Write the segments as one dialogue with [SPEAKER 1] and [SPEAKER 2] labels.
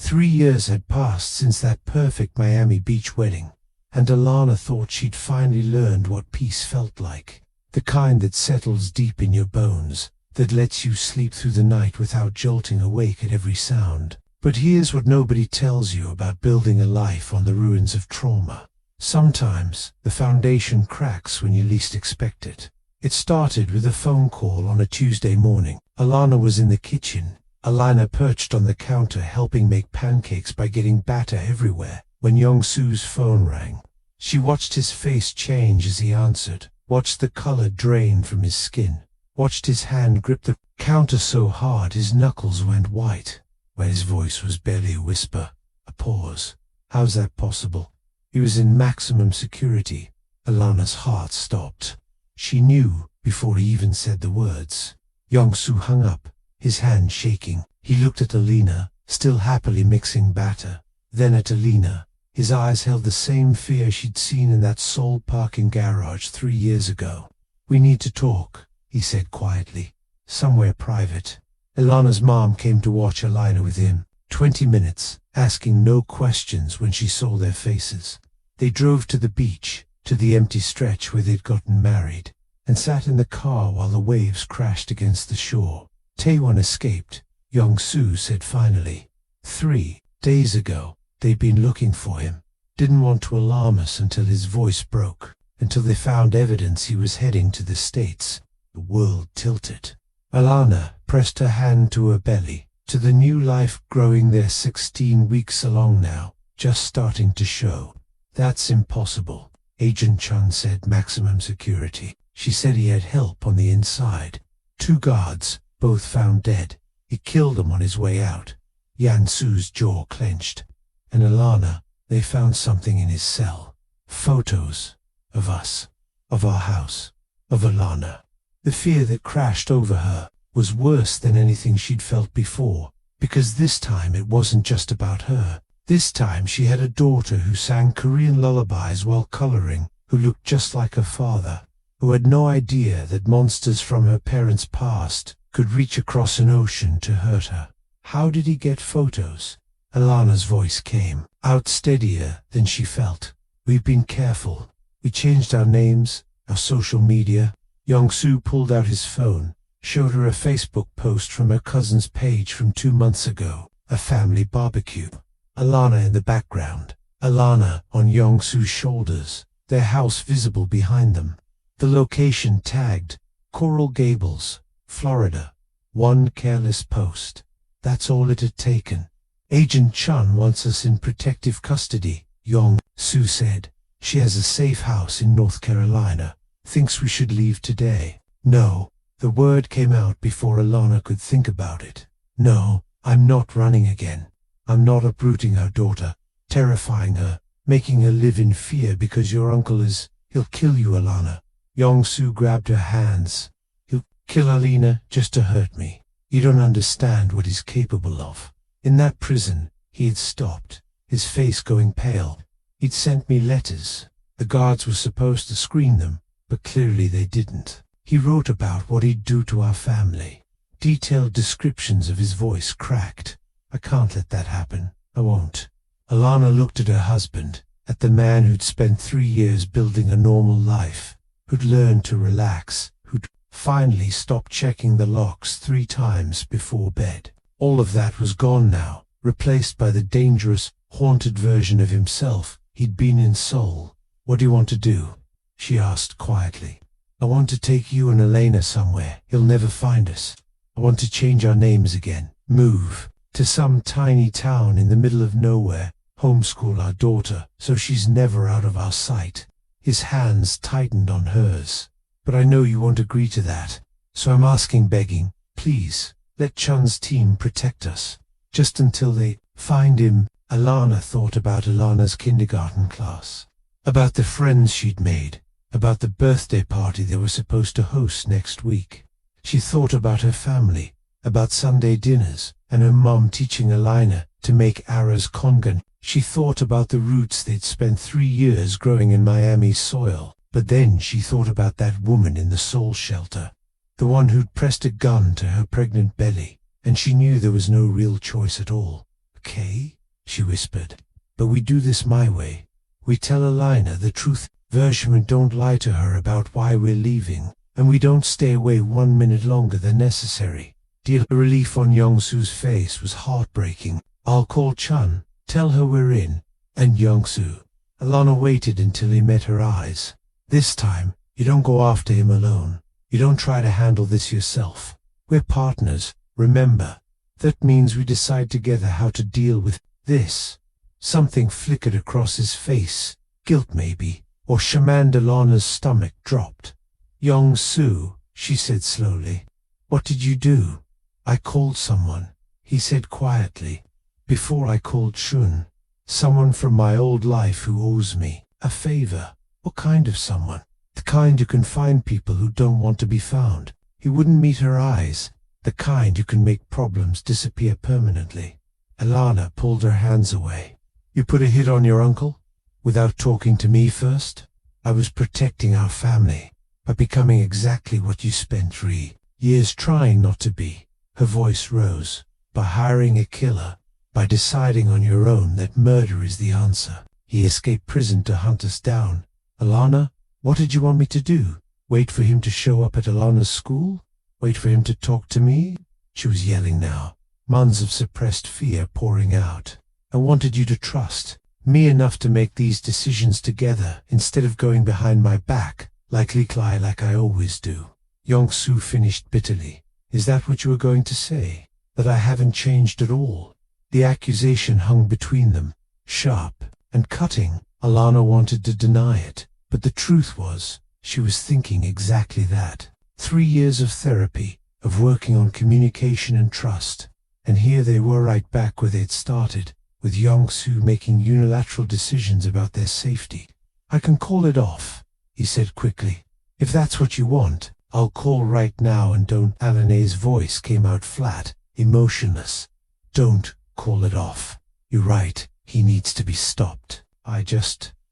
[SPEAKER 1] 3 years had passed since that perfect Miami Beach wedding, and Alana thought she'd finally learned what peace felt like. The kind that settles deep in your bones, that lets you sleep through the night without jolting awake at every sound. But here's what nobody tells you about building a life on the ruins of trauma. Sometimes the foundation cracks when you least expect it. It started with a phone call on a Tuesday morning. Alana was in the kitchen, Alana perched on the counter helping make pancakes by getting batter everywhere, when Young-Soo's phone rang. She watched his face change as he answered, watched the color drain from his skin, watched his hand grip the counter so hard his knuckles went white, where his voice was barely a whisper, a pause. How's that possible? He was in maximum security. Alana's heart stopped. She knew before he even said the words. Young-Soo hung up, his hand shaking. He looked at Alina, still happily mixing batter, then at Alina. His eyes held the same fear she'd seen in that Seoul parking garage 3 years ago. "We need to talk," he said quietly. "Somewhere private." Alana's mom came to watch Alina with him. 20 minutes, asking no questions when she saw their faces. They drove to the beach, to the empty stretch where they'd gotten married, and sat in the car while the waves crashed against the shore. Taewon escaped, Young-Soo said finally. 3 days ago, they'd been looking for him. Didn't want to alarm us until his voice broke, until they found evidence he was heading to the States. The world tilted. Alana pressed her hand to her belly, to the new life growing there 16 weeks along now, just starting to show. "That's impossible," Agent Chun said. "Maximum security." She said he had help on the inside. 2 guards, both found dead. He killed them on his way out. Young-Soo's jaw clenched. And Alana, they found something in his cell. Photos. Of us. Of our house. Of Alana. The fear that crashed over her was worse than anything she'd felt before, because this time it wasn't just about her. This time she had a daughter who sang Korean lullabies while coloring, who looked just like her father, who had no idea that monsters from her parents' past could reach across an ocean to hurt her. How did he get photos? Alana's voice came out steadier than she felt. "We've been careful. We changed our names, our social media." Young-Soo pulled out his phone, showed her a Facebook post from her cousin's page from 2 months ago, a family barbecue. Alana in the background, Alana on Young-Soo's shoulders, their house visible behind them. The location tagged, Coral Gables, Florida. One careless post. That's all it had taken. "Agent Chun wants us in protective custody," Young-Soo said. "She has a safe house in North Carolina. Thinks we should leave today." "No." The word came out before Alana could think about it. "No, I'm not running again. I'm not uprooting our daughter, terrifying her, making her live in fear because your uncle he'll kill you, Alana." Young-Soo grabbed her hands. "He'll kill Alina just to hurt me. You don't understand what he's capable of." In that prison, he had stopped, his face going pale. "He'd sent me letters. The guards were supposed to screen them, but clearly they didn't. He wrote about what he'd do to our family." Detailed descriptions of his voice cracked. "I can't let that happen. I won't." Alana looked at her husband, at the man who'd spent 3 years building a normal life, who'd learned to relax, who'd finally stopped checking the locks 3 times before bed. All of that was gone now, replaced by the dangerous, haunted version of himself he'd been in Seoul. "What do you want to do?" she asked quietly. "I want to take you and Elena somewhere he'll never find us. I want to change our names again, move to some tiny town in the middle of nowhere, homeschool our daughter so she's never out of our sight." His hands tightened on hers. "But I know you won't agree to that, so I'm asking, begging, please, let Chun's team protect us, just until they find him." Alana thought about Alana's kindergarten class, about the friends she'd made, about the birthday party they were supposed to host next week. She thought about her family, about Sunday dinners, and her mom teaching Alina to make Ara's kongan. She thought about the roots they'd spent 3 years growing in Miami's soil. But then she thought about that woman in the Seoul shelter, the one who'd pressed a gun to her pregnant belly, and she knew there was no real choice at all. "Okay," she whispered. But we do this my way. We tell Alina the truth version and don't lie to her about why we're leaving, and we don't stay away 1 minute longer than necessary. The relief on Young-Soo's face was heartbreaking. I'll call Chun, tell her we're in, and Young-Soo. Alana waited until he met her eyes. This time, you don't go after him alone. You don't try to handle this yourself. We're partners, remember. That means we decide together how to deal with this. Something flickered across his face. Guilt maybe, or Alana's stomach dropped. Young-Soo, she said slowly. What did you do? I called someone, he said quietly. Before I called Shun. Someone from my old life who owes me a favor. What kind of someone? The kind who can find people who don't want to be found. He wouldn't meet her eyes. The kind who can make problems disappear permanently. Alana pulled her hands away. You put a hit on your uncle? Without talking to me first? I was protecting our family by becoming exactly what you spent 3 years trying not to be. Her voice rose. By hiring a killer. By deciding on your own that murder is the answer. He escaped prison to hunt us down. Alana, what did you want me to do? Wait for him to show up at Alana's school? Wait for him to talk to me? She was yelling now. Months of suppressed fear pouring out. I wanted you to trust me enough to make these decisions together instead of going behind my back, like I always do. Young-Soo finished bitterly. Is that what you were going to say? That I haven't changed at all? The accusation hung between them, sharp and cutting. Alana wanted to deny it, but the truth was, she was thinking exactly that. 3 years of therapy, of working on communication and trust, and here they were right back where they'd started, with Young-Soo making unilateral decisions about their safety. I can call it off, he said quickly. If that's what you want, I'll call right now and don't. Alana's voice came out flat, emotionless. Don't call it off. You're right, he needs to be stopped.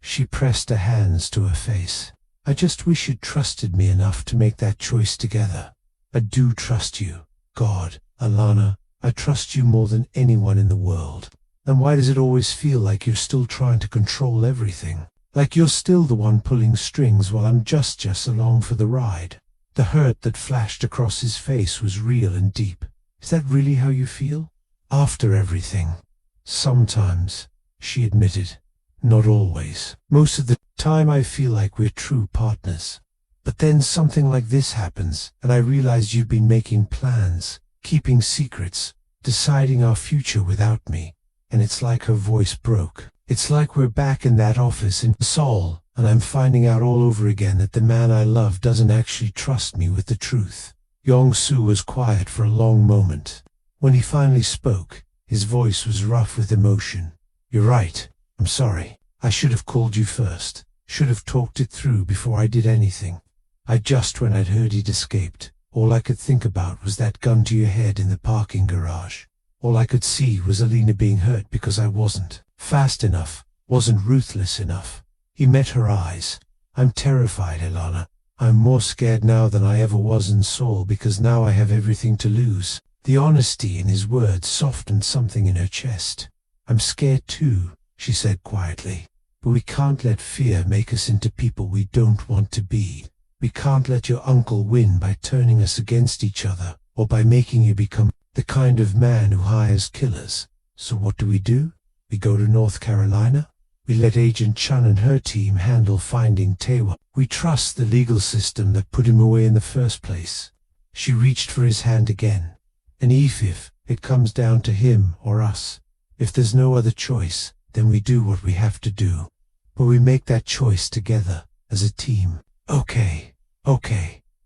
[SPEAKER 1] She pressed her hands to her face. I just wish you'd trusted me enough to make that choice together. I do trust you. God, Alana, I trust you more than anyone in the world. Then why does it always feel like you're still trying to control everything? Like you're still the one pulling strings while I'm just along for the ride? The hurt that flashed across his face was real and deep. Is that really how you feel? After everything? Sometimes, she admitted. Not always. Most of the time I feel like we're true partners. But then something like this happens, and I realize you've been making plans, keeping secrets, deciding our future without me. And it's like her voice broke. It's like we're back in that office in Seoul, and I'm finding out all over again that the man I love doesn't actually trust me with the truth. Young-Soo was quiet for a long moment. When he finally spoke, his voice was rough with emotion. You're right. I'm sorry. I should have called you first. Should have talked it through before I did anything. When I'd heard he'd escaped, all I could think about was that gun to your head in the parking garage. All I could see was Alina being hurt because I wasn't fast enough, wasn't ruthless enough. He met her eyes. I'm terrified, Alana. I'm more scared now than I ever was in Seoul because now I have everything to lose. The honesty in his words softened something in her chest. I'm scared too, she said quietly. But we can't let fear make us into people we don't want to be. We can't let your uncle win by turning us against each other, or by making you become the kind of man who hires killers. So what do? We go to North Carolina? We let Agent Chun and her team handle finding Taewon. We trust the legal system that put him away in the first place. She reached for his hand again. And if it comes down to him or us, if there's no other choice, then we do what we have to do. But we make that choice together, as a team. Okay.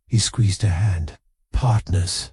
[SPEAKER 1] He squeezed her hand. Partners,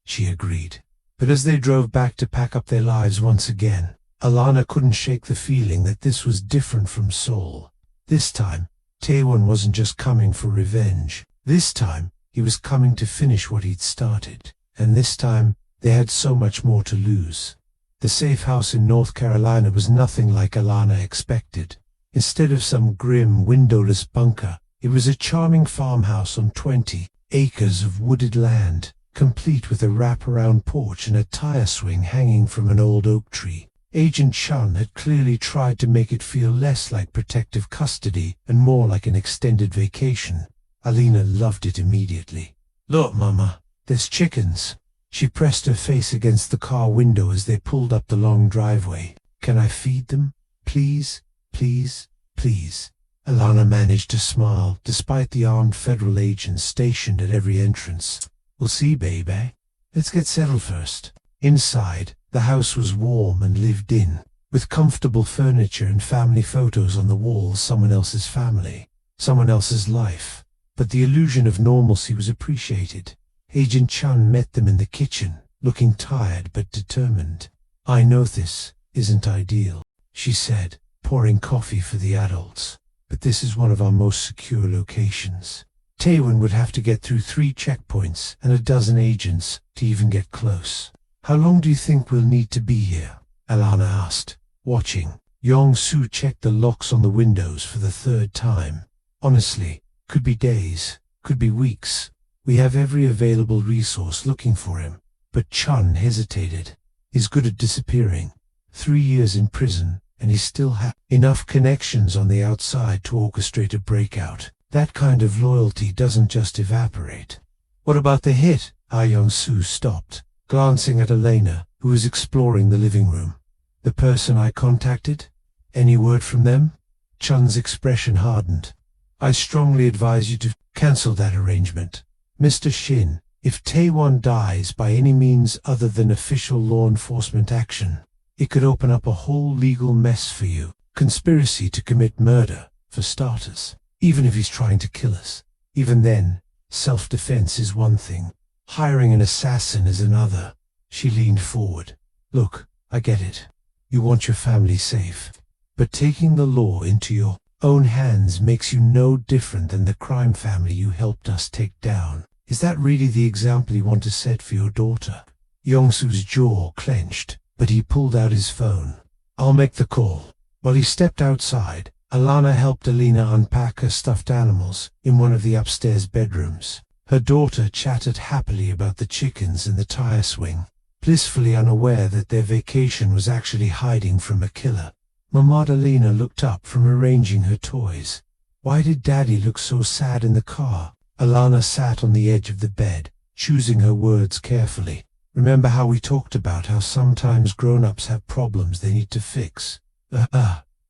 [SPEAKER 1] she agreed. But as they drove back to pack up their lives once again, Alana couldn't shake the feeling that this was different from Seoul. This time, Taewon wasn't just coming for revenge. This time, he was coming to finish what he'd started. And this time, they had so much more to lose. The safe house in North Carolina was nothing like Alana expected. Instead of some grim, windowless bunker, it was a charming farmhouse on 20 acres of wooded land, complete with a wraparound porch and a tire swing hanging from an old oak tree. Agent Chun had clearly tried to make it feel less like protective custody and more like an extended vacation. Alina loved it immediately. "Look, Mama, there's chickens." She pressed her face against the car window as they pulled up the long driveway. "Can I feed them? Please, please, please." Alana managed to smile, despite the armed federal agents stationed at every entrance. "We'll see, baby. Let's get settled first." Inside, the house was warm and lived in, with comfortable furniture and family photos on the walls. Someone else's family, someone else's life. But the illusion of normalcy was appreciated. Agent Chun met them in the kitchen, looking tired but determined. "I know this isn't ideal," she said, pouring coffee for the adults, "but this is one of our most secure locations. Taewon would have to get through 3 checkpoints and a dozen agents to even get close." "How long do you think we'll need to be here?" Alana asked, watching. Yong-soo checked the locks on the windows for the 3rd time. "Honestly, could be days, could be weeks. We have every available resource looking for him." But Chun hesitated. "He's good at disappearing. 3 years in prison, and he still has enough connections on the outside to orchestrate a breakout. That kind of loyalty doesn't just evaporate." "What about the hit?" Yong-soo stopped, glancing at Elena, who was exploring the living room. "The person I contacted? Any word from them?" Chun's expression hardened. "I strongly advise you to cancel that arrangement. Mr. Shin, if Taewon dies by any means other than official law enforcement action, it could open up a whole legal mess for you. Conspiracy to commit murder, for starters, even if he's trying to kill us. Even then, self-defense is one thing. Hiring an assassin is another." She leaned forward. "Look, I get it. You want your family safe. But taking the law into your own hands makes you no different than the crime family you helped us take down. Is that really the example you want to set for your daughter?" Yong-soo's jaw clenched, but he pulled out his phone. "I'll make the call." While he stepped outside, Alana helped Alina unpack her stuffed animals in one of the upstairs bedrooms. Her daughter chattered happily about the chickens and the tire swing, blissfully unaware that their vacation was actually hiding from a killer. Mama Alina looked up from arranging her toys. "Why did Daddy look so sad in the car?" Alana sat on the edge of the bed, choosing her words carefully. "Remember how we talked about how sometimes grown-ups have problems they need to fix?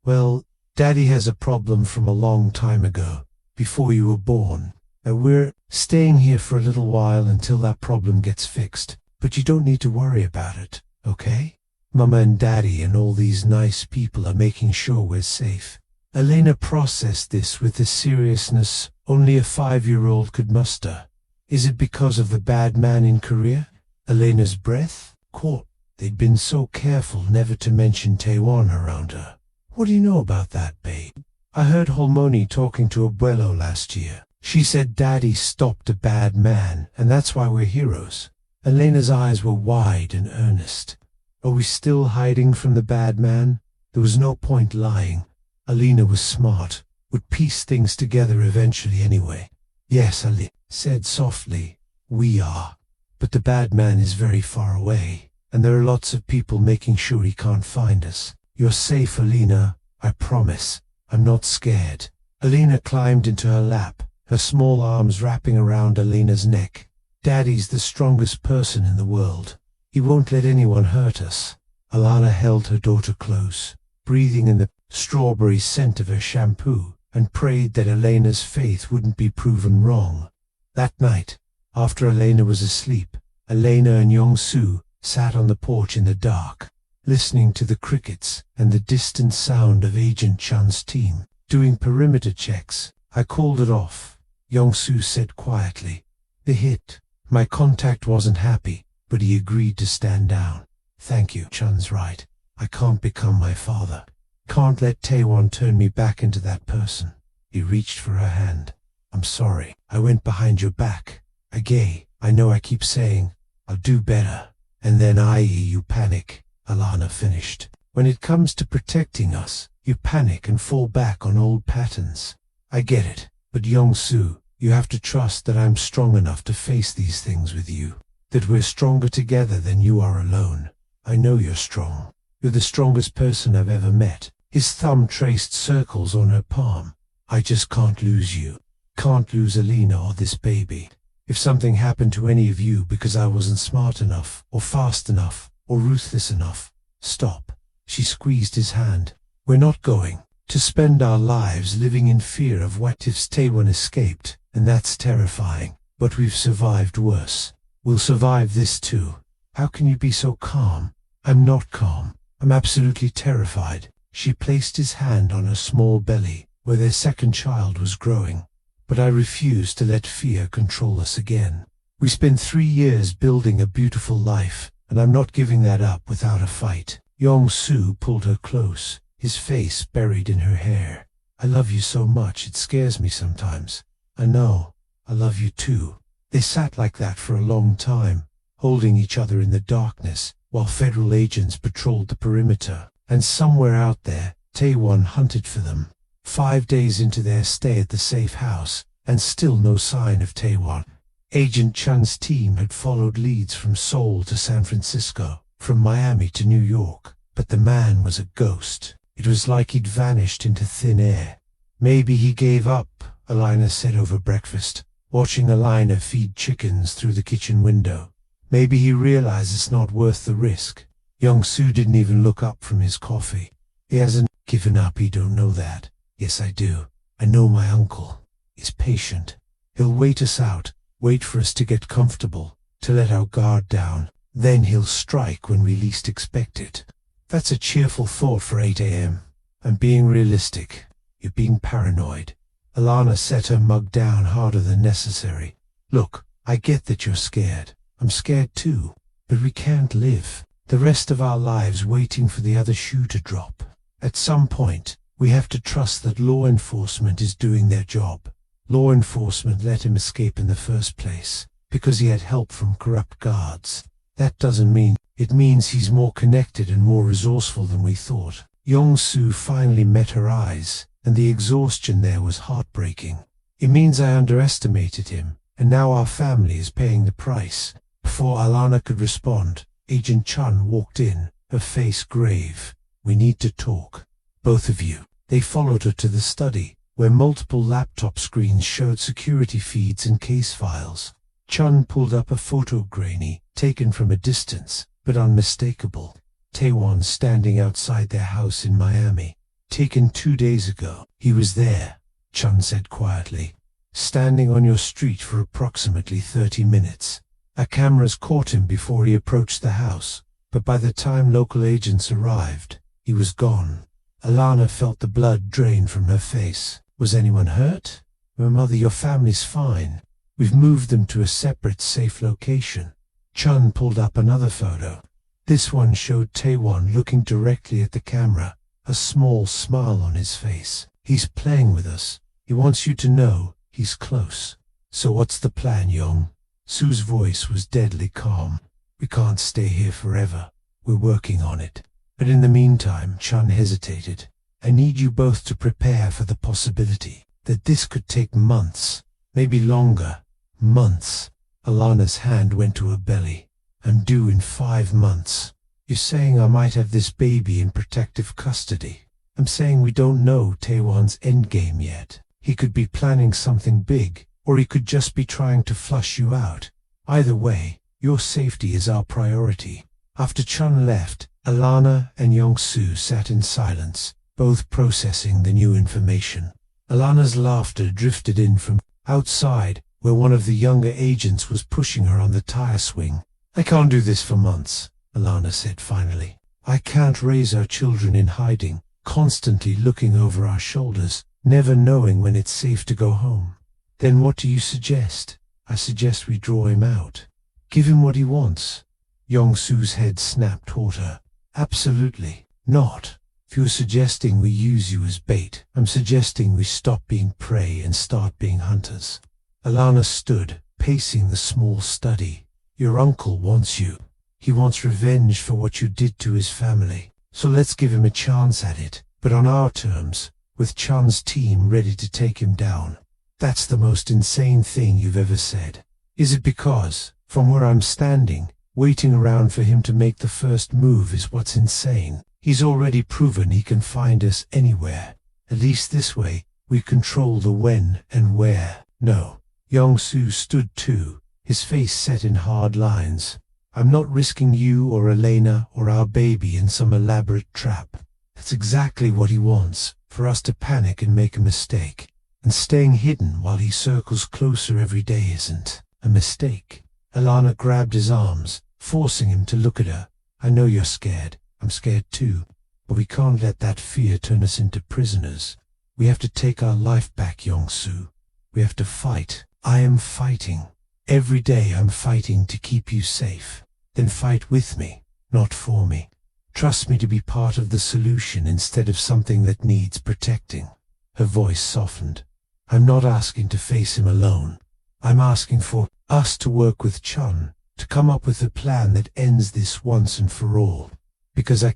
[SPEAKER 1] Well, Daddy has a problem from a long time ago, before you were born. We're staying here for a little while until that problem gets fixed, but you don't need to worry about it, okay? Mama and Daddy and all these nice people are making sure we're safe." Elena processed this with the seriousness only a 5-year-old could muster. "Is it because of the bad man in Korea?" Elena's breath caught. They'd been so careful never to mention Taewon around her. "What do you know about that, babe?" "I heard Holmoni talking to Abuelo last year. She said Daddy stopped a bad man, and that's why we're heroes." Elena's eyes were wide and earnest. "Are we still hiding from the bad man?" There was no point lying. Alina was smart, would piece things together eventually anyway. "Yes," Alina said softly, "we are. But the bad man is very far away, and there are lots of people making sure he can't find us. You're safe, Alina, I promise. I'm not scared." Alina climbed into her lap, her small arms wrapping around Alina's neck. "Daddy's the strongest person in the world. He won't let anyone hurt us." Alana held her daughter close, breathing in the strawberry scent of her shampoo, and prayed that Elena's faith wouldn't be proven wrong. That night, after Elena was asleep, Elena and Yong-soo sat on the porch in the dark, listening to the crickets and the distant sound of Agent Chun's team doing perimeter checks. "I called it off," Yong-soo said quietly. "The hit. My contact wasn't happy, but he agreed to stand down. Thank you. Chun's right. I can't become my father. Can't let Taewon turn me back into that person." He reached for her hand. "I'm sorry. I went behind your back. I know I keep saying, I'll do better. And then you panic," Alana finished. "When it comes to protecting us, you panic and fall back on old patterns. I get it, but Yong-soo, you have to trust that I'm strong enough to face these things with you. That we're stronger together than you are alone. I know you're strong." You're the strongest person I've ever met. His thumb traced circles on her palm. I just can't lose you. Can't lose Alina or this baby. If something happened to any of you because I wasn't smart enough, or fast enough, or ruthless enough, stop. She squeezed his hand. We're not going to spend our lives living in fear of what if Taewon escaped, and that's terrifying. But we've survived worse. We'll survive this too. How can you be so calm? I'm not calm. I'm absolutely terrified. She placed his hand on her small belly, where their second child was growing. But I refuse to let fear control us again. We spent 3 years building a beautiful life, and I'm not giving that up without a fight. Yong-soo pulled her close, his face buried in her hair. I love you so much it scares me sometimes. I know. I love you too. They sat like that for a long time, holding each other in the darkness, while federal agents patrolled the perimeter. And somewhere out there, Taewon hunted for them. 5 days into their stay at the safe house, and still no sign of Taewon. Agent Chun's team had followed leads from Seoul to San Francisco, from Miami to New York, but the man was a ghost. It was like he'd vanished into thin air. Maybe he gave up, Alina said over breakfast, watching Alina feed chickens through the kitchen window. Maybe he realized it's not worth the risk. Yong-soo didn't even look up from his coffee. He hasn't given up, you don't know that. Yes, I do. I know my uncle. He's patient. He'll wait us out, wait for us to get comfortable, to let our guard down. Then he'll strike when we least expect it. That's a cheerful thought for 8 a.m. I'm being realistic. You're being paranoid. Alana set her mug down harder than necessary. Look, I get that you're scared. I'm scared too. But we can't live the rest of our lives waiting for the other shoe to drop. At some point, we have to trust that law enforcement is doing their job. Law enforcement let him escape in the first place, because he had help from corrupt guards. That doesn't mean, it means he's more connected and more resourceful than we thought. Yong-soo finally met her eyes, and the exhaustion there was heartbreaking. It means I underestimated him, and now our family is paying the price. Before Alana could respond, Agent Chun walked in, her face grave. We need to talk. Both of you. They followed her to the study, where multiple laptop screens showed security feeds and case files. Chun pulled up a photo grainy, taken from a distance, but unmistakable. Taewon standing outside their house in Miami. Taken 2 days ago. He was there, Chun said quietly. Standing on your street for approximately 30 minutes. Our cameras caught him before he approached the house, but by the time local agents arrived, he was gone. Alana felt the blood drain from her face. Was anyone hurt? My mother, your family's fine. We've moved them to a separate, safe location. Chun pulled up another photo. This one showed Taewon looking directly at the camera, a small smile on his face. He's playing with us. He wants you to know he's close. So what's the plan, Yong? Sue's voice was deadly calm. We can't stay here forever. We're working on it. But in the meantime, Chun hesitated. I need you both to prepare for the possibility that this could take months, maybe longer. Months. Alana's hand went to her belly. I'm due in 5 months. You're saying I might have this baby in protective custody. I'm saying we don't know Taewon's endgame yet. He could be planning something big, or he could just be trying to flush you out. Either way, your safety is our priority. After Chun left, Alana and Yong-soo sat in silence, both processing the new information. Alana's laughter drifted in from outside, where one of the younger agents was pushing her on the tire swing. I can't do this for months, Alana said finally. I can't raise our children in hiding, constantly looking over our shoulders, never knowing when it's safe to go home. Then what do you suggest? I suggest we draw him out. Give him what he wants. Yong-soo's head snapped toward her. Absolutely not. If you're suggesting we use you as bait, I'm suggesting we stop being prey and start being hunters. Alana stood, pacing the small study. Your uncle wants you. He wants revenge for what you did to his family. So let's give him a chance at it, but on our terms, with Chun's team ready to take him down. That's the most insane thing you've ever said. Is it because, from where I'm standing, Waiting around for him to make the first move is what's insane. He's already proven he can find us anywhere. At least this way, we control the when and where. No. Yong-soo stood too, his face set in hard lines. I'm not risking you or Elena or our baby in some elaborate trap. That's exactly what he wants, for us to panic and make a mistake. And staying hidden while he circles closer every day isn't a mistake. Alana grabbed his arms, forcing him to look at her. I know you're scared. I'm scared too. But we can't let that fear turn us into prisoners. We have to take our life back, Yong-soo. We have to fight. I am fighting. Every day I'm fighting to keep you safe. Then fight with me, not for me. Trust me to be part of the solution instead of something that needs protecting. Her voice softened. I'm not asking to face him alone. I'm asking for us to work with Chun, to come up with a plan that ends this once and for all. Because I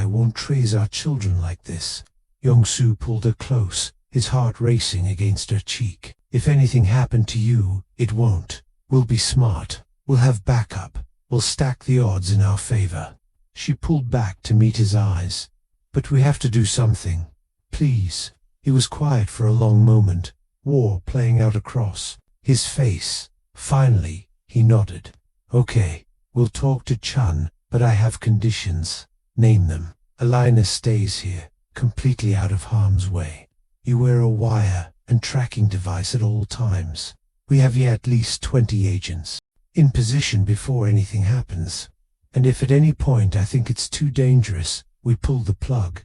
[SPEAKER 1] won't raise our children like this. Yong-soo pulled her close, his heart racing against her cheek. If anything happened to you, it won't. We'll be smart. We'll have backup. We'll stack the odds in our favor. She pulled back to meet his eyes. But we have to do something. Please. He was quiet for a long moment, war playing out across his face. Finally, he nodded. Okay, we'll talk to Chun, but I have conditions. Name them. Alina stays here, completely out of harm's way. You wear a wire and tracking device at all times. We have at least 20 agents in position before anything happens. And if at any point I think it's too dangerous, we pull the plug.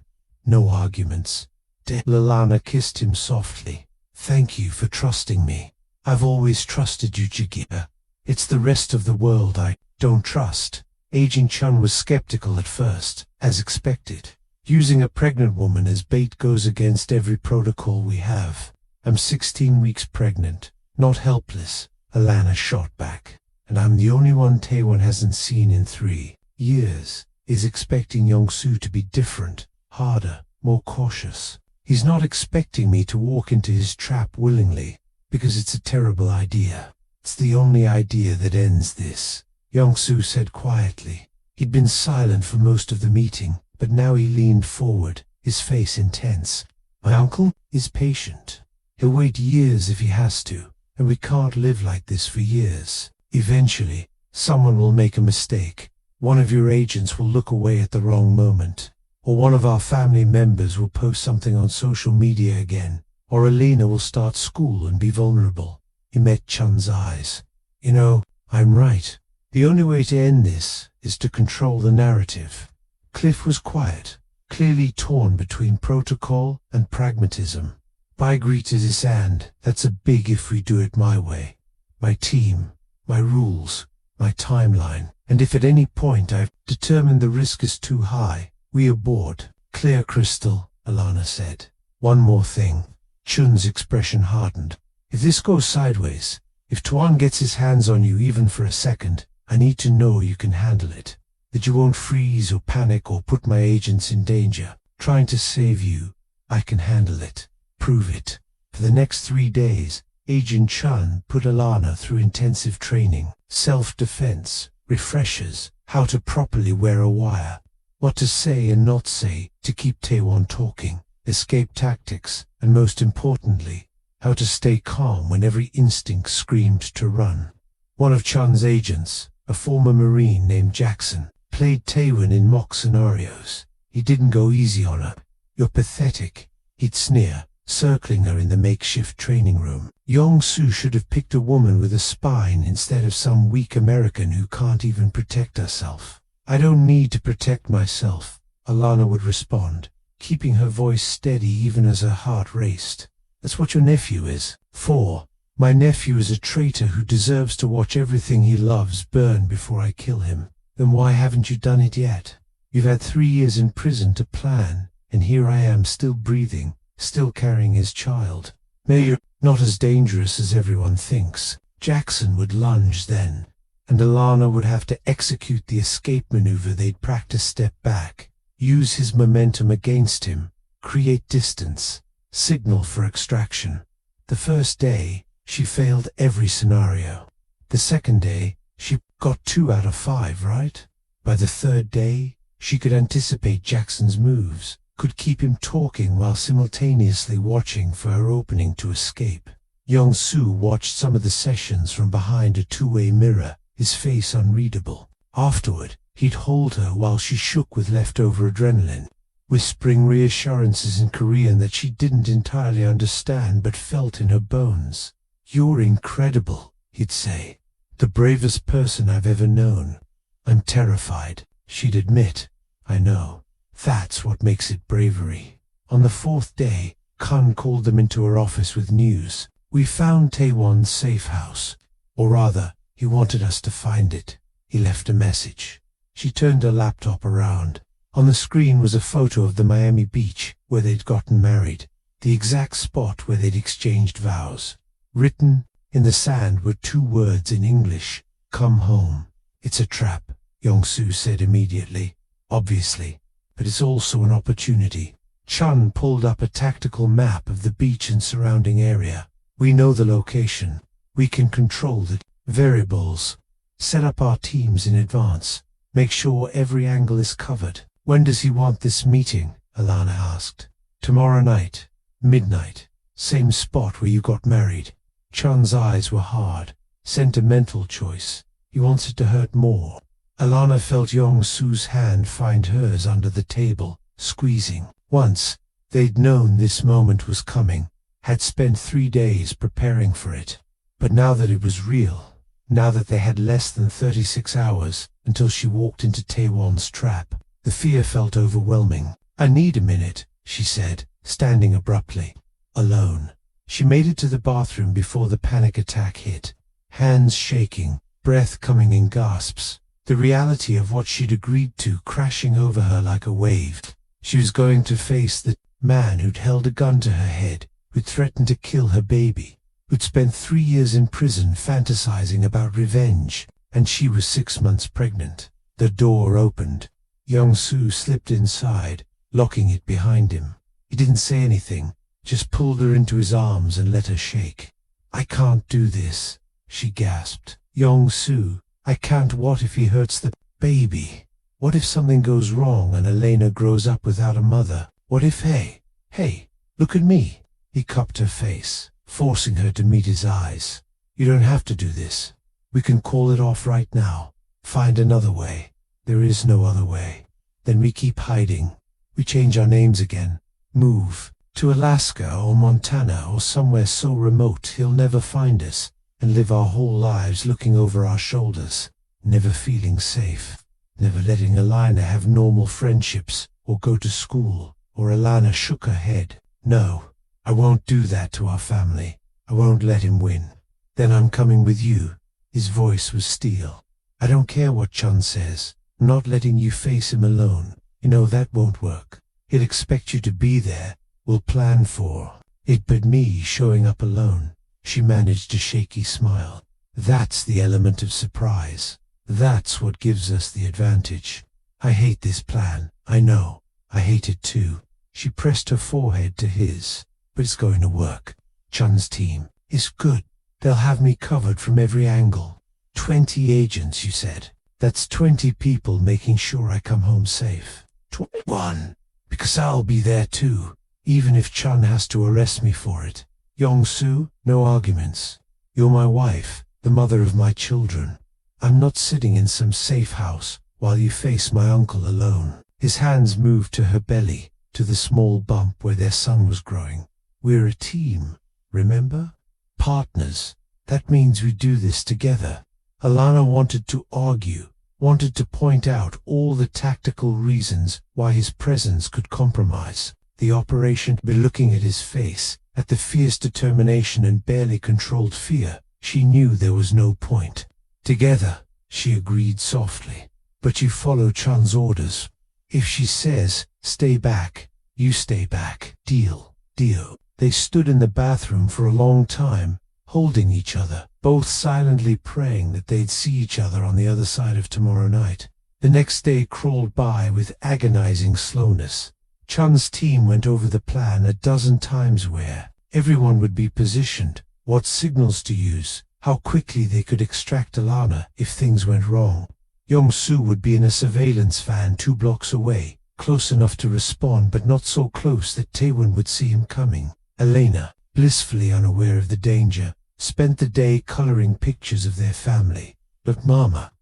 [SPEAKER 1] No arguments. Alana kissed him softly. Thank you for trusting me. I've always trusted you, Jagira. It's the rest of the world I don't trust. Agent Chun was skeptical at first, as expected. Using a pregnant woman as bait goes against every protocol we have. I'm 16 weeks pregnant, not helpless, Alana shot back. And I'm the only one Taewon hasn't seen in 3 years. Is expecting Yong-soo to be different, harder, more cautious. He's not expecting me to walk into his trap willingly, because it's a terrible idea. It's the only idea that ends this, Yong-soo said quietly. He'd been silent for most of the meeting, but now he leaned forward, his face intense. My uncle is patient. He'll wait years if he has to, and we can't live like this for years. Eventually, someone will make a mistake. One of your agents will look away at the wrong moment. Or one of our family members will post something on social media again. Or Alina will start school and be vulnerable. He met Chun's eyes. You know, I'm right. The only way to end this is to control the narrative. Cliff was quiet, clearly torn between protocol and pragmatism. I agree to this, and that's a big if we do it my way. My team, my rules, my timeline. And if at any point I've determined the risk is too high, we abort. Clear crystal, Alana said. One more thing. Chun's expression hardened. If this goes sideways, if Tuan gets his hands on you even for a second, I need to know you can handle it. That you won't freeze or panic or put my agents in danger. Trying to save you, I can handle it. Prove it. For the next 3 days, Agent Chun put Alana through intensive training, self-defense, refreshers, how to properly wear a wire, what to say and not say to keep Taewon talking, escape tactics, and most importantly, how to stay calm when every instinct screamed to run. One of Chun's agents, a former Marine named Jackson, played Taewon in mock scenarios. He didn't go easy on her. You're pathetic, he'd sneer, circling her in the makeshift training room. Yong-soo should have picked a woman with a spine instead of some weak American who can't even protect herself. I don't need to protect myself, Alana would respond, keeping her voice steady even as her heart raced. That's what your nephew is. 4. My nephew is a traitor who deserves to watch everything he loves burn before I kill him. Then why haven't you done it yet? You've had 3 years in prison to plan, and here I am still breathing, still carrying his child. Maybe you're not as dangerous as everyone thinks. Jackson would lunge then, and Alana would have to execute the escape maneuver they'd practiced. Step back, use his momentum against him, create distance, signal for extraction. The first day, she failed every scenario. The second day, she Got 2 out of 5, right? By the 3rd day, she could anticipate Jackson's moves, could keep him talking while simultaneously watching for her opening to escape. Young-soo watched some of the sessions from behind a two-way mirror, his face unreadable. Afterward, he'd hold her while she shook with leftover adrenaline, whispering reassurances in Korean that she didn't entirely understand but felt in her bones. "You're incredible," he'd say. "The bravest person I've ever known." "I'm terrified," she'd admit. "I know. That's what makes it bravery." On the 4th day, Kun called them into her office with news. "We found Taewon's safe house. Or rather, he wanted us to find it. He left a message." She turned her laptop around. On the screen was a photo of the Miami beach where they'd gotten married, the exact spot where they'd exchanged vows. Written in the sand were 2 words in English: "Come home." "It's a trap," Young-soo said immediately. "Obviously, but it's also an opportunity." Chun pulled up a tactical map of the beach and surrounding area. "We know the location. We can control the variables. Set up our teams in advance. Make sure every angle is covered." "When does he want this meeting?" Alana asked. "Tomorrow night, midnight. Same spot where you got married." Chun's eyes were hard. "Sentimental choice. He wants it to hurt more." Alana felt Young-soo's hand find hers under the table, squeezing. Once, they'd known this moment was coming, had spent 3 days preparing for it. But now that it was real, now that they had less than 36 hours until she walked into Taewon's trap, the fear felt overwhelming. "I need a minute," she said, standing abruptly. Alone. She made it to the bathroom before the panic attack hit. Hands shaking, breath coming in gasps. The reality of what she'd agreed to crashing over her like a wave. She was going to face the man who'd held a gun to her head, who'd threatened to kill her baby, who'd spent 3 years in prison fantasizing about revenge, and she was 6 months pregnant. The door opened. Young-soo slipped inside, locking it behind him. He didn't say anything, just pulled her into his arms and let her shake. "I can't do this," she gasped. "Young-soo, I can't. What if he hurts the baby? What if something goes wrong and Elena grows up without a mother? What if, hey, look at me." He cupped her face, forcing her to meet his eyes. "You don't have to do this. We can call it off right now. Find another way." "There is no other way." "Then we keep hiding. We change our names again. Move to Alaska or Montana or somewhere so remote he'll never find us, and live our whole lives looking over our shoulders, never feeling safe, never letting Alana have normal friendships or go to school." Or Alana shook her head. "No, I won't do that to our family. I won't let him win." "Then I'm coming with you." His voice was steel. "I don't care what Chun says. I'm not letting you face him alone. You know that won't work. He'll expect you to be there. We'll plan for it, but me showing up alone." She managed a shaky smile. "That's the element of surprise. That's what gives us the advantage. I hate this plan. I know. I hate it too." She pressed her forehead to his. "But it's going to work. Chun's team is good. They'll have me covered from every angle. 20 agents, you said. That's 20 people making sure I come home safe. 21. Because I'll be there too, even if Chun has to arrest me for it. Young-soo, no arguments. You're my wife, the mother of my children. I'm not sitting in some safe house while you face my uncle alone." His hands moved to her belly, to the small bump where their son was growing. "We're a team, remember? Partners. That means we do this together." Alana wanted to argue, wanted to point out all the tactical reasons why his presence could compromise the operation, but looking at his face, at the fierce determination and barely controlled fear, she knew there was no point. "Together," she agreed softly. "But you follow Chun's orders. If she says, stay back, you stay back. Deal." "Deal." They stood in the bathroom for a long time, holding each other, both silently praying that they'd see each other on the other side of tomorrow night. The next day crawled by with agonizing slowness. Chun's team went over the plan a dozen times, where everyone would be positioned, what signals to use, how quickly they could extract Alana if things went wrong. Young-soo would be in a surveillance van 2 blocks away, close enough to respond but not so close that Taewon would see him coming. Elena, blissfully unaware of the danger, spent the day coloring pictures of their family. But Mama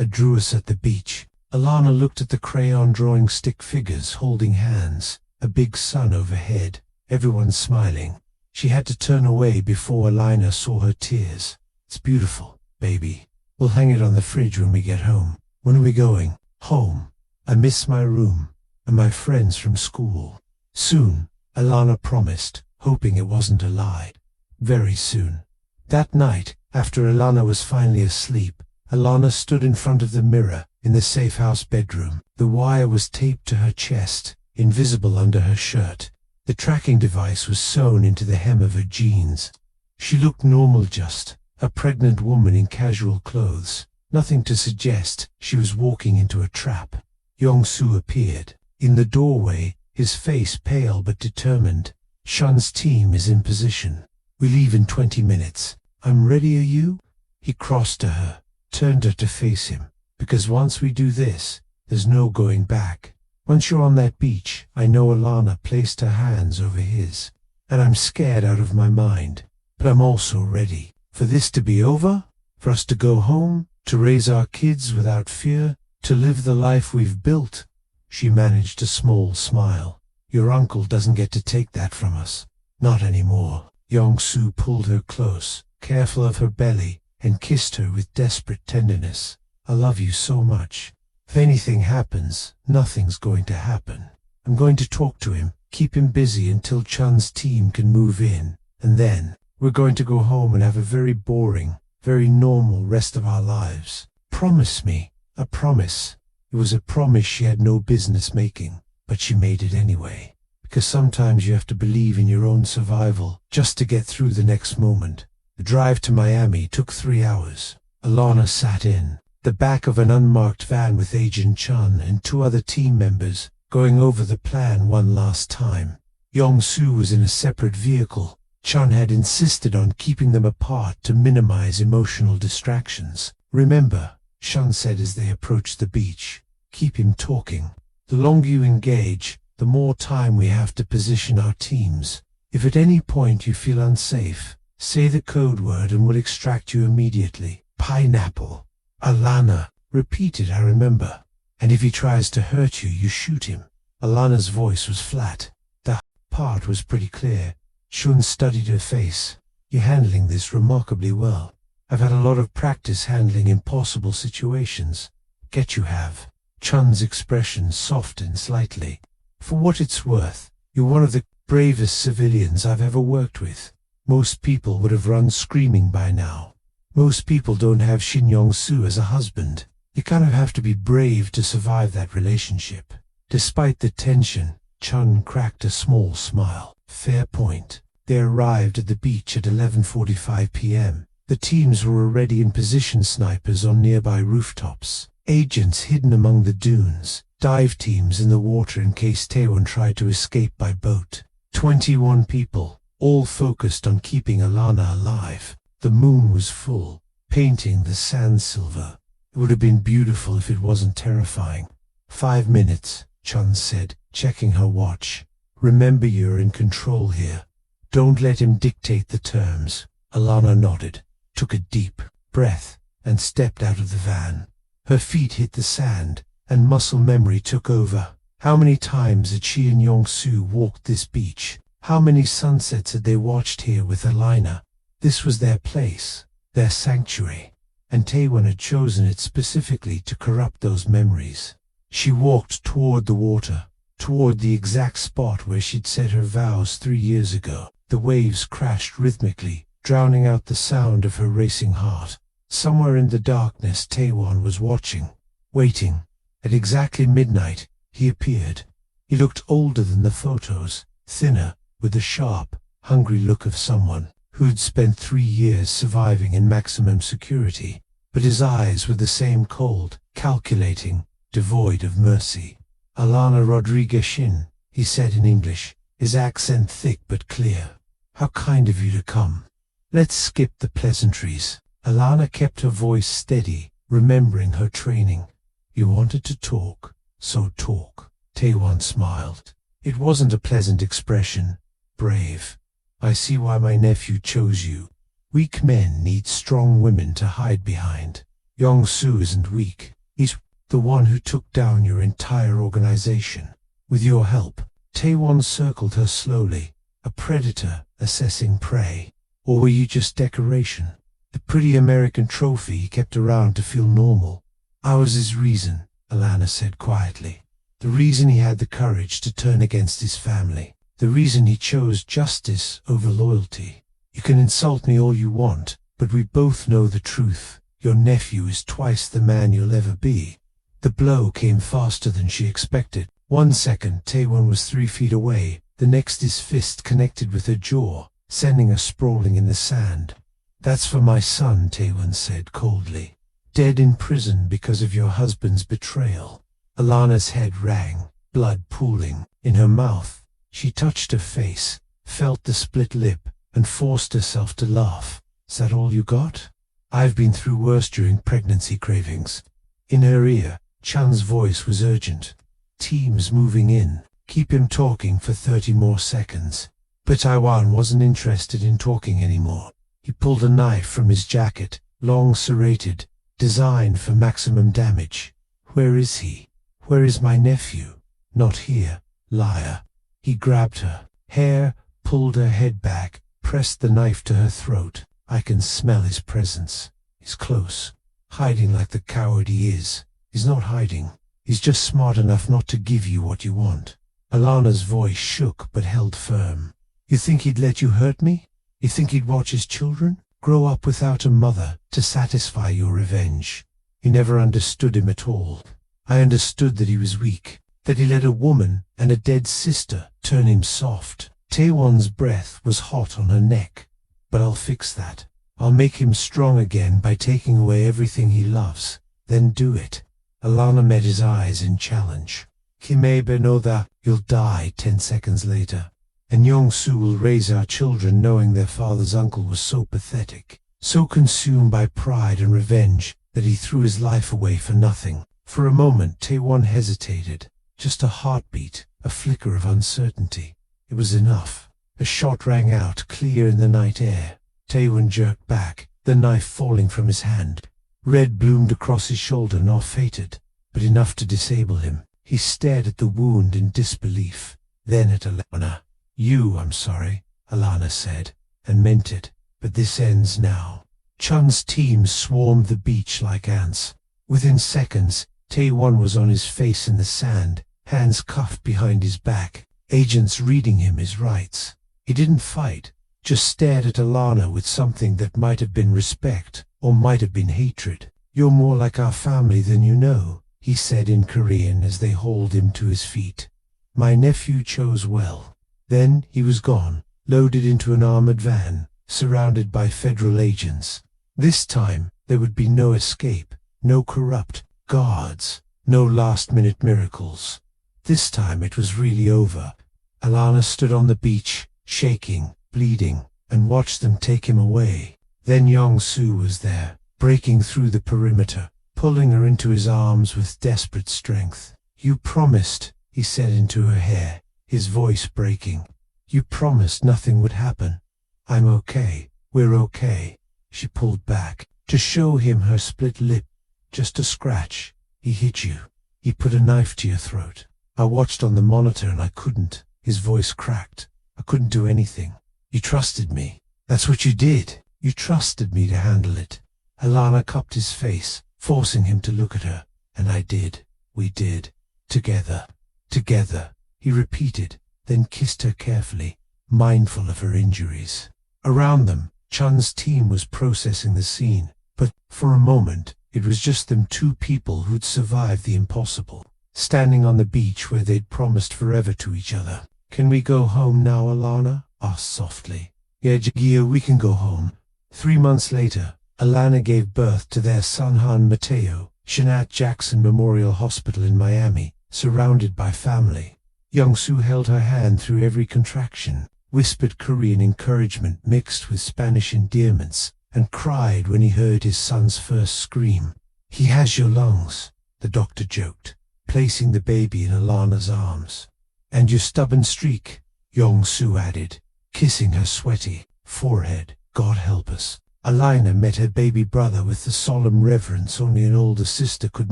[SPEAKER 1] drew us at the beach. Alana looked at the crayon drawing stick figures holding hands, a big sun overhead, everyone smiling. She had to turn away before Elena saw her tears. It's beautiful, baby. We'll hang it on the fridge when we get home. When are we going? Home. I miss my room and my friends from school. Soon, Alana promised, hoping it wasn't a lie. Very soon. That night, after Alana was finally asleep, Alana stood in front of the mirror in the safe house bedroom. The wire was taped to her chest, invisible under her shirt. The tracking device was sewn into the hem of her jeans. She looked normal, just a pregnant woman in casual clothes. Nothing to suggest she was walking into a trap. Young-soo appeared. In the doorway, his face pale but determined. Shun's team is in position. We leave in 20 minutes. I'm ready, are you? He crossed to her, turned her to face him. Because once we do this, there's no going back. Once you're on that beach, I know Alana placed her hands over his. And I'm scared out of my mind. But I'm also ready. For this to be over? For us to go home? To raise our kids without fear? To live the life we've built? She managed a small smile. Your uncle doesn't get to take that from us. Not anymore. Young-soo pulled her close, careful of her belly, and kissed her with desperate tenderness. I love you so much. If anything happens, nothing's going to happen. I'm going to talk to him, keep him busy until Chun's team can move in, and then we're going to go home and have a very boring, very normal rest of our lives. Promise me. A promise. It was a promise she had no business making, but she made it anyway. Because sometimes you have to believe in your own survival just to get through the next moment. The drive to Miami took 3 hours. Alana sat in the back of an unmarked van with Agent Chun and 2 other team members, going over the plan one last time. Young-soo was in a separate vehicle. Chun had insisted on keeping them apart to minimize emotional distractions. Remember, Chun said as they approached the beach, keep him talking. The longer you engage, the more time we have to position our teams. If at any point you feel unsafe, say the code word and we'll extract you immediately. Pineapple. Alana repeated, I remember. And if he tries to hurt you, you shoot him. Alana's voice was flat. The part was pretty clear. Shun studied her face. You're handling this remarkably well. I've had a lot of practice handling impossible situations. Bet you have. Chun's expression softened slightly. For what it's worth, you're one of the bravest civilians I've ever worked with. Most people would have run screaming by now. Most people don't have Shin Young-soo as a husband. You kind of have to be brave to survive that relationship. Despite the tension, Chun cracked a small smile. Fair point. They arrived at the beach at 11:45 p.m. The teams were already in position, snipers on nearby rooftops, agents hidden among the dunes, dive teams in the water in case Taewon tried to escape by boat. 21 people, all focused on keeping Alana alive. The moon was full, painting the sand silver. It would have been beautiful if it wasn't terrifying. 5 minutes, Chun said, checking her watch. Remember, you're in control here. Don't let him dictate the terms. Alana nodded, took a deep breath, and stepped out of the van. Her feet hit the sand, and muscle memory took over. How many times had she and Young-soo walked this beach? How many sunsets had they watched here with Elena? This was their place, their sanctuary, and Taewon had chosen it specifically to corrupt those memories. She walked toward the water, toward the exact spot where she'd said her vows 3 years ago. The waves crashed rhythmically, drowning out the sound of her racing heart. Somewhere in the darkness, Taewon was watching, waiting. At exactly midnight, he appeared. He looked older than the photos, thinner, with the sharp, hungry look of someone who'd spent 3 years surviving in maximum security. But his eyes were the same, cold, calculating, devoid of mercy. Alana Rodriguez Shin, he said in English, his accent thick but clear. How kind of you to come. Let's skip the pleasantries. Alana kept her voice steady, remembering her training. You wanted to talk, so talk. Taewon smiled. It wasn't a pleasant expression. Brave. I see why my nephew chose you. Weak men need strong women to hide behind. Young-soo isn't weak. He's the one who took down your entire organization. With your help. Taewon circled her slowly. A predator assessing prey. Or were you just decoration? The pretty American trophy he kept around to feel normal. I was his reason, Alana said quietly. The reason he had the courage to turn against his family. The reason he chose justice over loyalty. You can insult me all you want, but we both know the truth. Your nephew is twice the man you'll ever be. The blow came faster than she expected. 1 second, Taewon was 3 feet away. The next his fist connected with her jaw, sending her sprawling in the sand. That's for my son, Taewon said coldly. Dead in prison because of your husband's betrayal. Alana's head rang, blood pooling. In her mouth, she touched her face, felt the split lip, and forced herself to laugh. Is that all you got? I've been through worse during pregnancy cravings. In her ear, Chan's voice was urgent. Teams moving in. Keep him talking for 30 more seconds. But Taewon wasn't interested in talking anymore. He pulled a knife from his jacket, long serrated, designed for maximum damage. Where is he? Where is my nephew? Not here, liar. He grabbed her hair, pulled her head back, pressed the knife to her throat. I can smell his presence. He's close, hiding like the coward he is. He's not hiding. He's just smart enough not to give you what you want. Alana's voice shook but held firm. You think he'd let you hurt me? You think he'd watch his children grow up without a mother to satisfy your revenge? You never understood him at all. I understood that he was weak, that he let a woman and a dead sister turn him soft. Taewon's breath was hot on her neck. But I'll fix that. I'll make him strong again by taking away everything he loves. Then do it. Alana met his eyes in challenge. Kimebe no da, you'll die 10 seconds later. And Young-soo will raise our children knowing their father's uncle was so pathetic, so consumed by pride and revenge that he threw his life away for nothing. For a moment Taewon hesitated. Just a heartbeat, a flicker of uncertainty. It was enough. A shot rang out clear in the night air. Taewon jerked back, the knife falling from his hand. Red bloomed across his shoulder, not fated, but enough to disable him. He stared at the wound in disbelief, then at Alana. I'm sorry, Alana said, and meant it, but this ends now. Chun's team swarmed the beach like ants. Within seconds, Taewon was on his face in the sand, hands cuffed behind his back, agents reading him his rights. He didn't fight, just stared at Alana with something that might have been respect, or might have been hatred. You're more like our family than you know, he said in Korean as they hauled him to his feet. My nephew chose well. Then he was gone, loaded into an armored van, surrounded by federal agents. This time, there would be no escape, no corrupt guards, no last-minute miracles. This time it was really over. Alana stood on the beach, shaking, bleeding, and watched them take him away. Then Young-soo was there, breaking through the perimeter, pulling her into his arms with desperate strength. You promised, he said into her hair, his voice breaking. You promised nothing would happen. I'm okay. We're okay. She pulled back, to show him her split lip. Just a scratch. He hit you. He put a knife to your throat. I watched on the monitor and I couldn't. His voice cracked. I couldn't do anything. You trusted me. That's what you did. You trusted me to handle it. Alana cupped his face, forcing him to look at her. And I did. We did. Together. Together. He repeated, then kissed her carefully, mindful of her injuries. Around them, Chun's team was processing the scene, but, for a moment, it was just them two people who'd survived the impossible, standing on the beach where they'd promised forever to each other. Can we go home now, Alana? Asked softly. Yeah, Jagia, we can go home. 3 months later, Alana gave birth to their son Han Mateo, Shanat Jackson Memorial Hospital in Miami, surrounded by family. Young-soo held her hand through every contraction, whispered Korean encouragement mixed with Spanish endearments, and cried when he heard his son's first scream. "He has your lungs," the doctor joked, placing the baby in Alana's arms. "And your stubborn streak," Yong-soo added, kissing her sweaty forehead. "God help us." Alana met her baby brother with the solemn reverence only an older sister could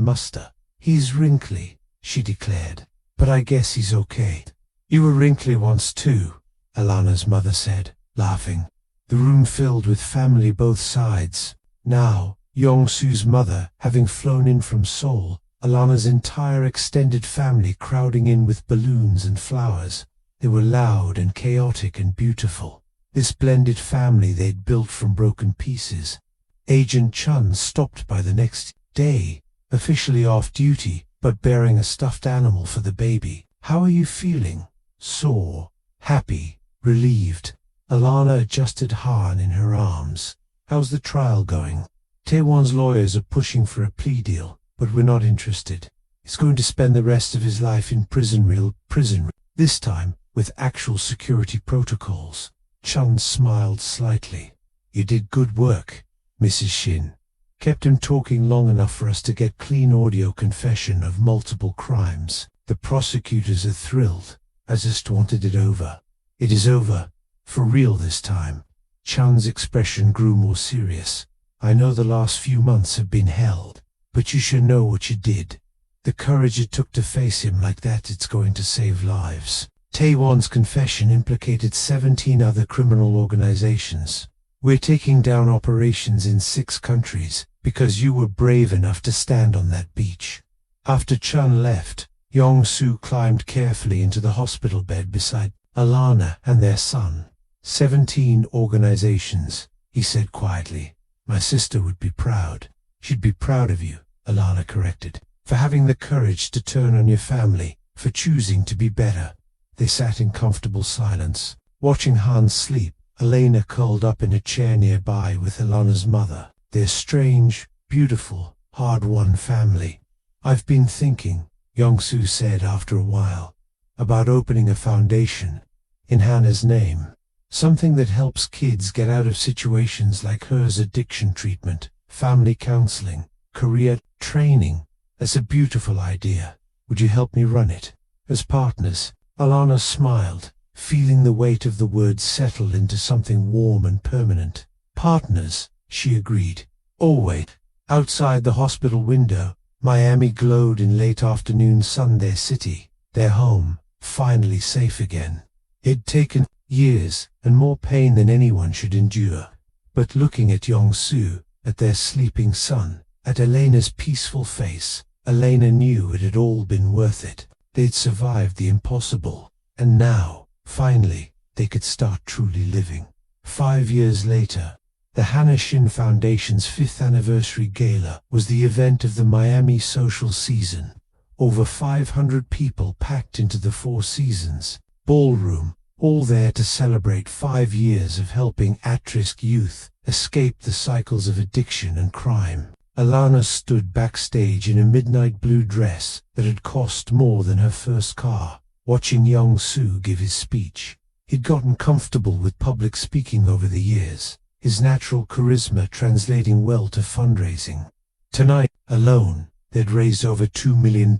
[SPEAKER 1] muster. "He's wrinkly," she declared, "but I guess he's okay." "You were wrinkly once too," Alana's mother said, laughing. The room filled with family both sides. Now, Yong-soo's mother having flown in from Seoul, Alana's entire extended family crowding in with balloons and flowers. They were loud and chaotic and beautiful. This blended family they'd built from broken pieces. Agent Chun stopped by the next day, officially off duty, but bearing a stuffed animal for the baby. "How are you feeling?" "Sore, happy, relieved." Alana adjusted Han in her arms. "How's the trial going?" "Taewon's lawyers are pushing for a plea deal, but we're not interested. He's going to spend the rest of his life in prison, this time with actual security protocols." Chun smiled slightly. "You did good work, Mrs. Shin. Kept him talking long enough for us to get clean audio confession of multiple crimes. The prosecutors are thrilled. I just wanted it over." "It is over. For real this time." Chun's expression grew more serious. "I know the last few months have been hell, but you should know what you did. The courage it took to face him like that, it's going to save lives." Taewon's confession implicated 17 other criminal organizations. "We're taking down operations in 6 countries because you were brave enough to stand on that beach." After Chun left, Yong-soo climbed carefully into the hospital bed beside Alana and their son. 17 organizations, he said quietly. "My sister would be proud." "She'd be proud of you," Alana corrected, "for having the courage to turn on your family, for choosing to be better." They sat in comfortable silence, watching Han sleep, Elena curled up in a chair nearby with Alana's mother. Their strange, beautiful, hard-won family. "I've been thinking," Yong-soo said after a while, "about opening a foundation in Hannah's name. Something that helps kids get out of situations like hers, addiction treatment, family counseling, career training. That's a beautiful idea. Would you help me run it?" "As partners?" Alana smiled, feeling the weight of the words settle into something warm and permanent. "Partners," she agreed. "Always." Outside the hospital window, Miami glowed in late afternoon sun. Their city, their home, finally safe again. It'd taken years and more pain than anyone should endure. But looking at Yong-soo, at their sleeping son, at Elena's peaceful face, Elena knew it had all been worth it. They'd survived the impossible, and now, finally, they could start truly living. 5 years later, the Hannah Shin Foundation's 5th anniversary gala was the event of the Miami social season. Over 500 people packed into the Four Seasons ballroom, all there to celebrate 5 years of helping at-risk youth escape the cycles of addiction and crime. Alana stood backstage in a midnight blue dress that had cost more than her first car, watching Yong-soo give his speech. He'd gotten comfortable with public speaking over the years, his natural charisma translating well to fundraising. Tonight, alone, they'd raised over $2 million.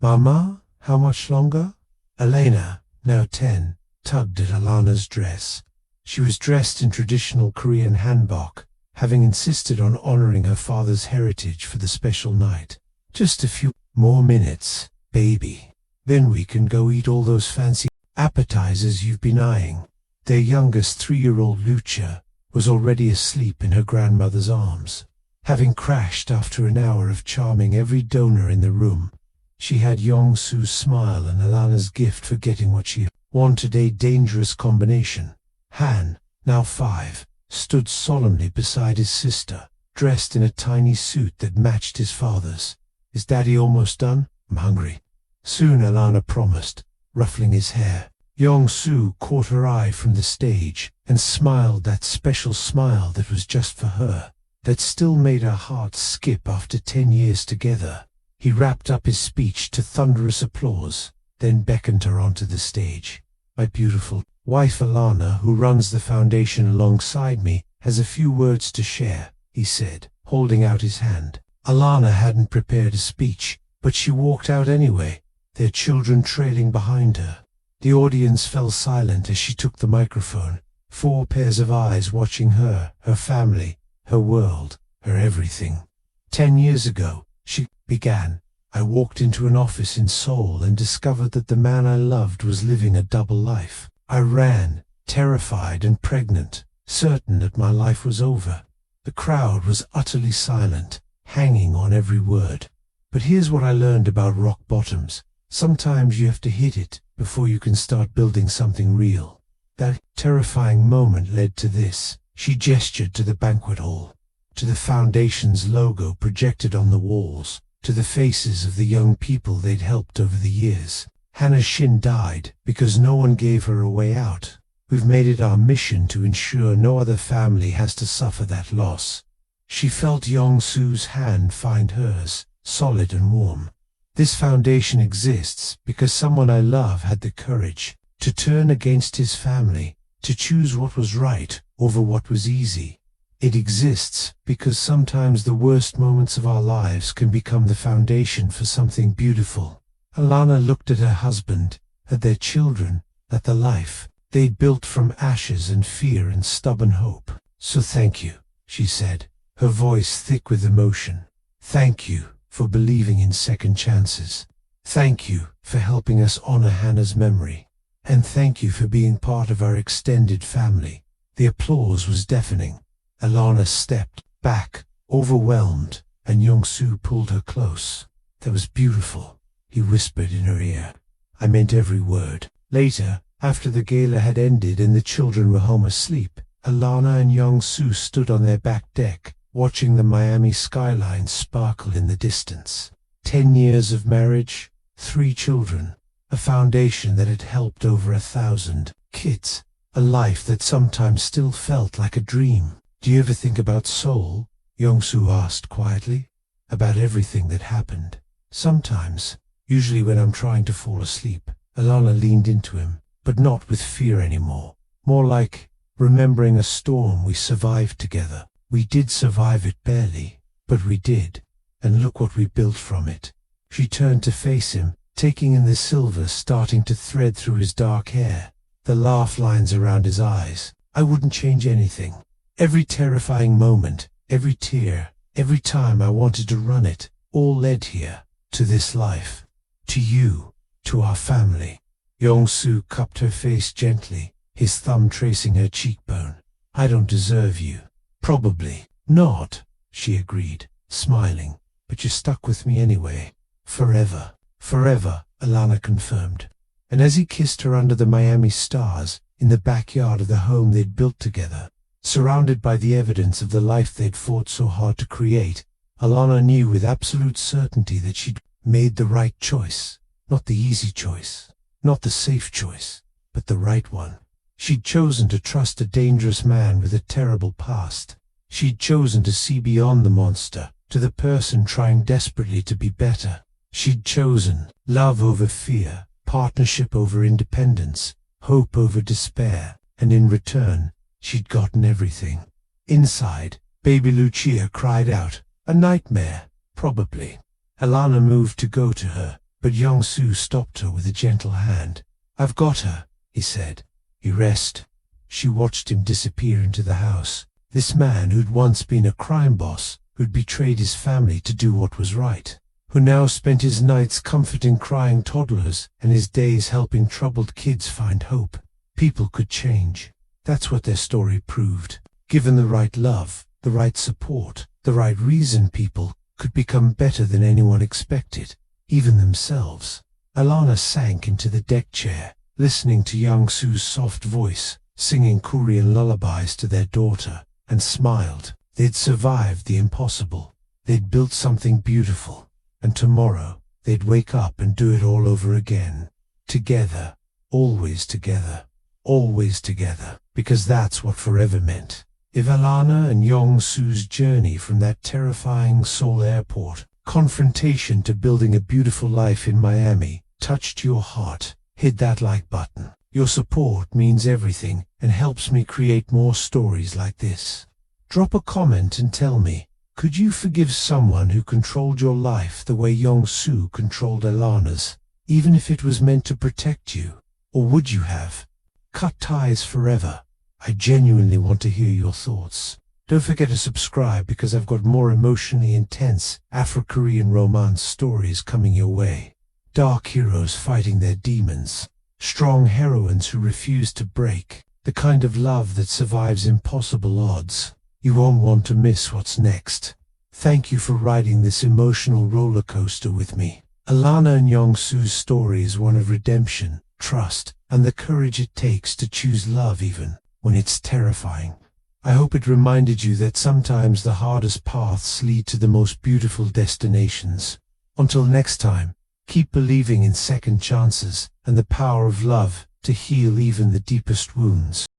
[SPEAKER 1] "Mama, how much longer?" Elena, now 10, tugged at Alana's dress. She was dressed in traditional Korean hanbok, having insisted on honoring her father's heritage for the special night. "Just a few more minutes, baby. Then we can go eat all those fancy appetizers you've been eyeing." Their youngest 3-year-old Lucia was already asleep in her grandmother's arms. Having crashed after an hour of charming every donor in the room, she had Yong-soo's smile and Alana's gift for getting what she wanted, a dangerous combination. Han, now 5, stood solemnly beside his sister, dressed in a tiny suit that matched his father's. "Is Daddy almost done? I'm hungry." "Soon," Alana promised, ruffling his hair. Yong-soo caught her eye from the stage and smiled, that special smile that was just for her, that still made her heart skip after 10 years together. He wrapped up his speech to thunderous applause, then beckoned her onto the stage. "My beautiful wife Alana, who runs the foundation alongside me, has a few words to share," he said, holding out his hand. Alana hadn't prepared a speech, but she walked out anyway, their children trailing behind her. The audience fell silent as she took the microphone, 4 pairs of eyes watching her, her family, her world, her everything. 10 years ago, she began, I walked into an office in Seoul and discovered that the man I loved was living a double life. I ran, terrified and pregnant, certain that my life was over. The crowd was utterly silent, hanging on every word. But here's what I learned about rock bottoms. Sometimes you have to hit it before you can start building something real. That terrifying moment led to this. She gestured to the banquet hall, to the foundation's logo projected on the walls, to the faces of the young people they'd helped over the years. Hannah Shin died because no one gave her a way out. We've made it our mission to ensure no other family has to suffer that loss. She felt Yong-Soo's hand find hers, solid and warm. This foundation exists because someone I love had the courage to turn against his family, to choose what was right over what was easy. It exists because sometimes the worst moments of our lives can become the foundation for something beautiful. Alana looked at her husband, at their children, at the life they'd built from ashes and fear and stubborn hope. "So thank you," she said, her voice thick with emotion. "Thank you for believing in second chances. Thank you for helping us honor Hannah's memory. And thank you for being part of our extended family." The applause was deafening. Alana stepped back, overwhelmed, and Yong-Soo pulled her close. "That was beautiful," he whispered in her ear. "I meant every word." Later, after the gala had ended and the children were home asleep, Alana and Yong-Soo stood on their back deck, watching the Miami skyline sparkle in the distance. 10 years of marriage, 3 children, a foundation that had helped over 1,000 kids, a life that sometimes still felt like a dream. "Do you ever think about Seoul?" Yong-Soo asked quietly. "About everything that happened?" "Sometimes, usually when I'm trying to fall asleep." Alana leaned into him, but not with fear anymore. More like remembering a storm we survived together. We did survive it barely, but we did, and look what we built from it. She turned to face him, taking in the silver starting to thread through his dark hair, the laugh lines around his eyes. "I wouldn't change anything. Every terrifying moment, every tear, every time I wanted to run it, all led here, to this life, to you, to our family." Yong-Soo cupped her face gently, his thumb tracing her cheekbone. "I don't deserve you." "Probably not," she agreed, smiling, "but you're stuck with me anyway. Forever." "Forever," Alana confirmed. And as he kissed her under the Miami stars, in the backyard of the home they'd built together, surrounded by the evidence of the life they'd fought so hard to create, Alana knew with absolute certainty that she'd made the right choice. Not the easy choice, not the safe choice, but the right one. She'd chosen to trust a dangerous man with a terrible past. She'd chosen to see beyond the monster, to the person trying desperately to be better. She'd chosen love over fear, partnership over independence, hope over despair, and in return, she'd gotten everything. Inside, baby Lucia cried out, "A nightmare, probably." Alana moved to go to her, but Yong-Soo stopped her with a gentle hand. "I've got her," he said. "You rest." She watched him disappear into the house. This man who'd once been a crime boss, who'd betrayed his family to do what was right, who now spent his nights comforting crying toddlers and his days helping troubled kids find hope. People could change. That's what their story proved. Given the right love, the right support, the right reason, people could become better than anyone expected, even themselves. Alana sank into the deck chair, listening to Yong-Soo's soft voice, singing Korean lullabies to their daughter, and smiled. They'd survived the impossible. They'd built something beautiful. And tomorrow, they'd wake up and do it all over again. Together, always together, always together, because that's what forever meant. If Alana and Yong-Soo's journey from that terrifying Seoul airport confrontation to building a beautiful life in Miami touched your heart, hit that like button. Your support means everything and helps me create more stories like this. Drop a comment and tell me, could you forgive someone who controlled your life the way Yong-soo controlled Alana's, even if it was meant to protect you? Or would you have cut ties forever? I genuinely want to hear your thoughts. Don't forget to subscribe because I've got more emotionally intense Afro-Korean romance stories coming your way. Dark heroes fighting their demons. Strong heroines who refuse to break. The kind of love that survives impossible odds. You won't want to miss what's next. Thank you for riding this emotional roller coaster with me. Alana and Yong-soo's story is one of redemption, trust, and the courage it takes to choose love even when it's terrifying. I hope it reminded you that sometimes the hardest paths lead to the most beautiful destinations. Until next time, keep believing in second chances and the power of love to heal even the deepest wounds.